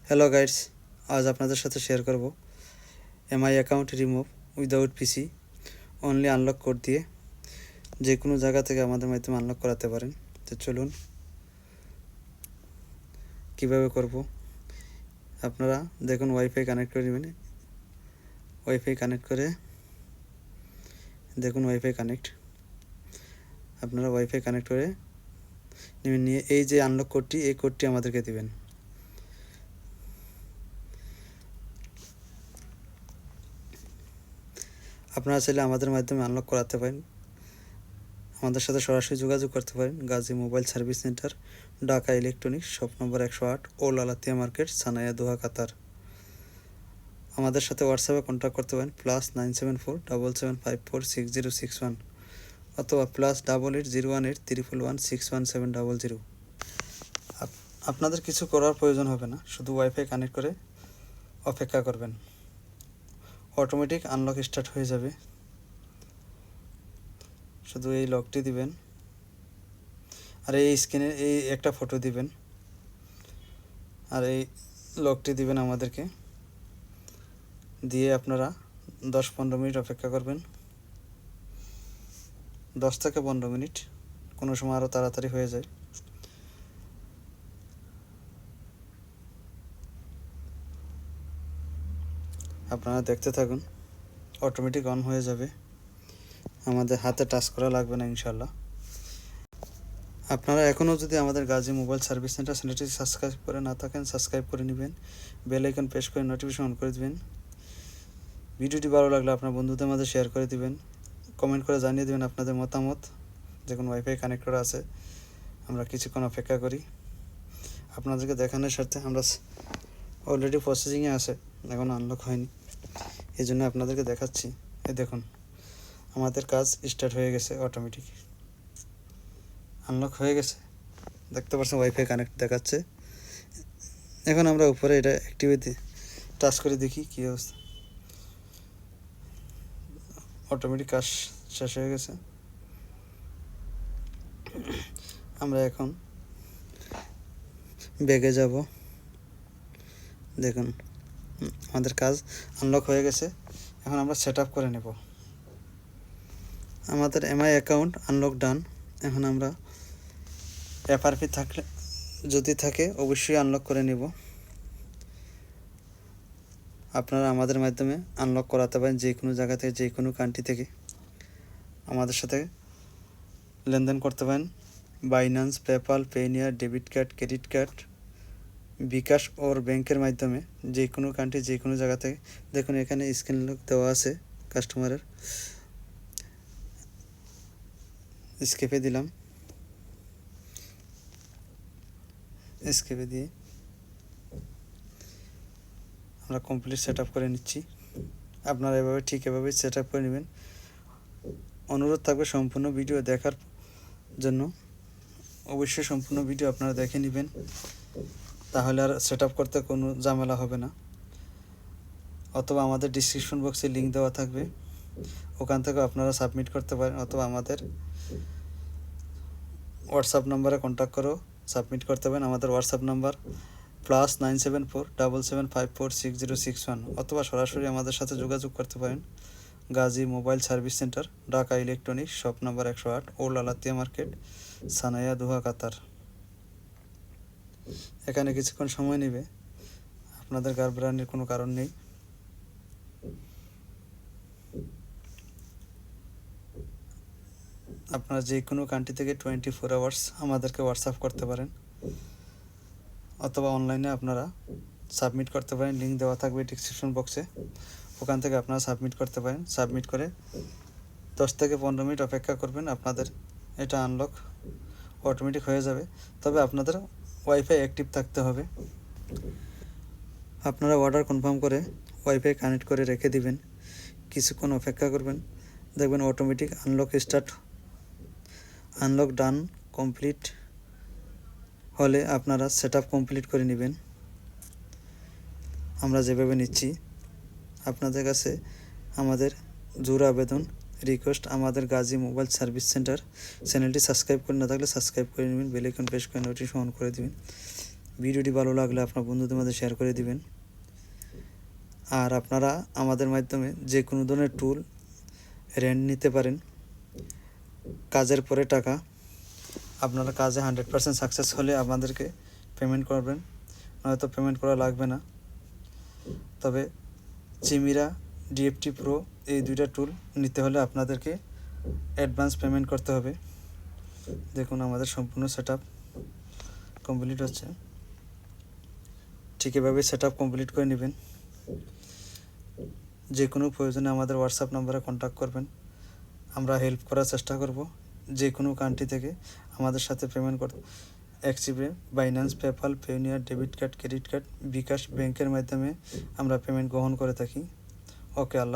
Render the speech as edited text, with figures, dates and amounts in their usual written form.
Hello guides, আজ আপনাদের সাথে শেয়ার করব এমআই অ্যাকাউন্ট রিমুভ উইদাউট পিসি অনলি আনলক কোড দিয়ে যে কোনো জায়গা থেকে আমাদের মাধ্যমে আনলক করাতে পারেন। তো চলুন কীভাবে করব। আপনারা দেখুন, ওয়াইফাই কানেক্ট করে নেবেন। ওয়াইফাই কানেক্ট করে দেখুন, ওয়াইফাই কানেক্ট আপনারা ওয়াইফাই কানেক্ট করে নেবেন। নিয়ে এই যে আনলক কোডটি, এই কোডটি আমাদেরকে দিবেন। আপনারা চাইলে আমাদের মাধ্যমে আনলক করাতে পারেন। আমাদের সাথে সরাসরি যোগাযোগ করতে পারেন। Gazi mobile service centre, Dhaka electronics, shop number 108, old Al Attiyah market, Sanaya, Doha, Qatar. আমাদের সাথে হোয়াটসঅ্যাপে কন্ট্যাক্ট করতে পারেন +97477546061 অথবা +88018131161700। আপনাদের কিছু করার প্রয়োজন হবে না, শুধু ওয়াইফাই কানেক্ট করে অপেক্ষা করবেন। অটোমেটিক আনলক স্টার্ট হয়ে যাবে। শুধু এই লকটি দিবেন আর এই স্ক্রিনে এই একটা ফটো দিবেন আর এই লকটি দিবেন আমাদেরকে দিয়ে আপনারা 10-15 মিনিট অপেক্ষা করবেন। 10 থেকে 15 মিনিট, কোনো সময় আরও তাড়াতাড়ি হয়ে যায়। আপনারা দেখতে থাকুন, অটোমেটিক অন হয়ে যাবে। আমাদের হাতে টাচ করা লাগবে না ইনশাল্লাহ। আপনারা এখনও যদি আমাদের গাজী মোবাইল সার্ভিস সেন্টার চ্যানেলটি সাবস্ক্রাইব করে না থাকেন, সাবস্ক্রাইব করে নেবেন। বেল আইকন প্রেস করে নোটিফিকেশন অন করে দেবেন। ভিডিওটি ভালো লাগলে আপনার বন্ধুদের মাঝে শেয়ার করে দিবেন। কমেন্ট করে জানিয়ে দেবেন আপনাদের মতামত। দেখুন, ওয়াইফাই কানেক্ট করা আছে। আমরা কিছুক্ষণ অপেক্ষা করি। আপনাদেরকে দেখানোর স্বার্থে আমরা অলরেডি প্রসেসিংয়ে আছে, এখন আনলক হয়নি, এই জন্য আপনাদেরকে দেখাচ্ছি। এই দেখুন, আমাদের কাজ স্টার্ট হয়ে গেছে, অটোমেটিক আনলক হয়ে গেছে। দেখতে পাচ্ছেন ওয়াইফাই কানেক্ট দেখাচ্ছে। এখন আমরা উপরে এটা অ্যাক্টিভিটি টাচ করে দেখি কী অবস্থা। অটোমেটিক কাজ শেষ হয়ে গেছে। আমরা এখন ব্যাগে যাব। দেখুন, আমাদের কাজ আনলক হয়ে গেছে। এখন আমরা সেট আপ করে নেব। আমাদের এমআই অ্যাকাউন্ট আনলক ডান। এখন আমরা এফআরপি থাকলে যদি থাকে অবশ্যই আনলক করে নেব। আপনারা আমাদের মাধ্যমে আনলক করাতে পারেন যে কোনো জায়গা থেকে, যে কোনো কান্ট্রি থেকে আমাদের সাথে লেনদেন করতে পারেন। Binance, PayPal, Payoneer, debit card, credit card, bKash or ব্যাংকের মাধ্যমে যে কোনো কান্ট্রি, যে কোনো জায়গা থেকে। দেখুন, এখানে স্ক্রিন লক দেওয়া আছে কাস্টমারের। স্কেপে দিলাম, স্কেপে দিয়ে আমরা কমপ্লিট সেট আপ করে নিচ্ছি। আপনারা এভাবে ঠিক এভাবে সেট আপ করে নেবেন। অনুরোধ থাকবে সম্পূর্ণ ভিডিও দেখার জন্য। অবশ্যই সম্পূর্ণ ভিডিও আপনারা দেখে নেবেন, তাহলে আর সেট আপ করতে কোনো ঝামেলা হবে না। অথবা আমাদের ডিসক্রিপশন বক্সে লিঙ্ক দেওয়া থাকবে, ওখান থেকে আপনারা সাবমিট করতে পারেন। অথবা আমাদের হোয়াটসঅ্যাপ নাম্বারে কন্ট্যাক্ট করেও সাবমিট করতে পারেন। আমাদের হোয়াটসঅ্যাপ নাম্বার +97477546061 অথবা সরাসরি আমাদের সাথে যোগাযোগ করতে পারেন। Gazi mobile service centre, Dhaka electronics, shop number 108, old Al Attiyah market, Sanaya, Doha, Qatar. এখানে কিছুক্ষণ সময় নেবে, আপনাদের ঘাবড়ানোর কোনো কারণ নেই। আপনারা যে কোনো কান্ট্রি থেকে 24 আওয়ার্স আমাদেরকে হোয়াটসঅ্যাপ করতে পারেন, অথবা অনলাইনে আপনারা সাবমিট করতে পারেন। লিঙ্ক দেওয়া থাকবে ডিসক্রিপশন বক্সে, ওখান থেকে আপনারা সাবমিট করতে পারেন। সাবমিট করে 10 থেকে 15 মিনিট অপেক্ষা করবেন। আপনাদের এটা আনলক অটোমেটিক হয়ে যাবে। তবে আপনাদের ওয়াইফাই অ্যাক্টিভ থাকতে হবে। আপনারা অর্ডার কনফার্ম করে ওয়াইফাই কানেক্ট করে রেখে দিবেন, কিছুক্ষণ অপেক্ষা করবেন। দেখবেন অটোমেটিক আনলক স্টার্ট, আনলক ডান কমপ্লিট হলে আপনারা সেট আপ কমপ্লিট করে নেবেন। আমরা যেভাবে নিচ্ছি, আপনাদের কাছে আমাদের জোর আবেদন, রিকোয়েস্ট, আমাদের গাজী মোবাইল সার্ভিস সেন্টার চ্যানেলটি সাবস্ক্রাইব করে না থাকলে সাবস্ক্রাইব করে নেবেন। বেল আইকন প্রেস করে নোটিফিকেশন অন করে দেবেন। ভিডিওটি ভালো লাগলে আপনার বন্ধুদের মাঝে শেয়ার করে দিবেন। আর আপনারা আমাদের মাধ্যমে যে কোনো ধরনের টুল রেন্ট নিতে পারেন। কাজের পরে টাকা, আপনারা কাজে 100% সাকসেস হলে আমাদেরকে পেমেন্ট করবেন, নয়তো পেমেন্ট করা লাগবে না। তবে চিমিরা ডিএফটি প্রো এই দুইটা টুল নিতে হলে আপনাদেরকে অ্যাডভান্স পেমেন্ট করতে হবে। দেখুন আমাদের সম্পূর্ণ সেটআপ কমপ্লিট হচ্ছে। ঠিক এভাবে সেটআপ কমপ্লিট করে নেবেন। যে কোনো প্রয়োজনে আমাদের হোয়াটসঅ্যাপ নাম্বারে কন্ট্যাক্ট করবেন, আমরা হেল্প করার চেষ্টা করব। যে কোনো কান্ট্রি থেকে আমাদের সাথে পেমেন্ট করতে অ্যাক্সিপে, Binance, PayPal, Payoneer, debit card, credit card, bKash ব্যাংকের মাধ্যমে আমরা পেমেন্ট গ্রহণ করে থাকি। ওকে, আল্লাহ।